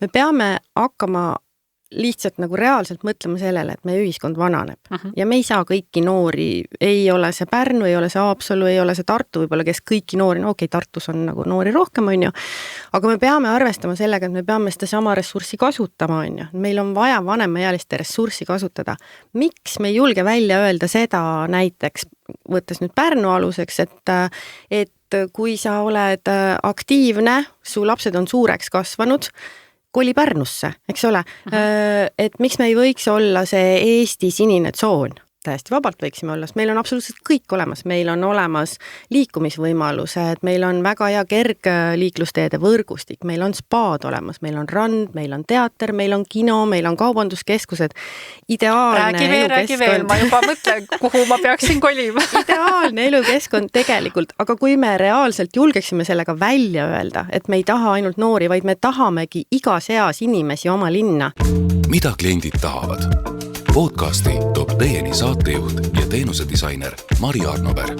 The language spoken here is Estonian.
me peame hakkama lihtsalt nagu reaalselt mõtlema sellele, et meie ühiskond vananeb. Ja me ei saa kõiki noori, ei ole see Pärnu, ei ole see Haapsalu, ei ole see Tartu, võib-olla kes kõiki noori, no okei, Tartus on nagu noori rohkem, on ju, aga me peame arvestama sellega, et me peame seda sama ressurssi kasutama, on ju. Meil on vaja vanemaealiste ressurssi kasutada. Miks me ei julge välja öelda seda näiteks, võttes nüüd Pärnu aluseks, et kui sa oled aktiivne, su lapsed on suureks kasvanud, koli Pärnusse, eks ole, et miks me ei võiks olla see Eesti sinine tsoon, täiesti vabalt võiksime olla, meil on absoluutselt kõik olemas, meil on olemas liikumisvõimalused, meil on väga hea kergliiklusteede võrgustik, meil on spaad olemas, meil on rand, meil on teater, meil on kino, meil on kaubanduskeskused, ideaalne Räägi veel, ma juba mõtlen, kuhu ma peaksin kolima. Ideaalne elukeskkond tegelikult, aga kui me reaalselt julgeksime sellega välja öelda, et me ei taha ainult noori, vaid me tahamegi igas eas inimesi oma linna. Mida kliendid tahavad? Podcasti toob teieni saatejuht ja teenusedisainer Mari Arnover.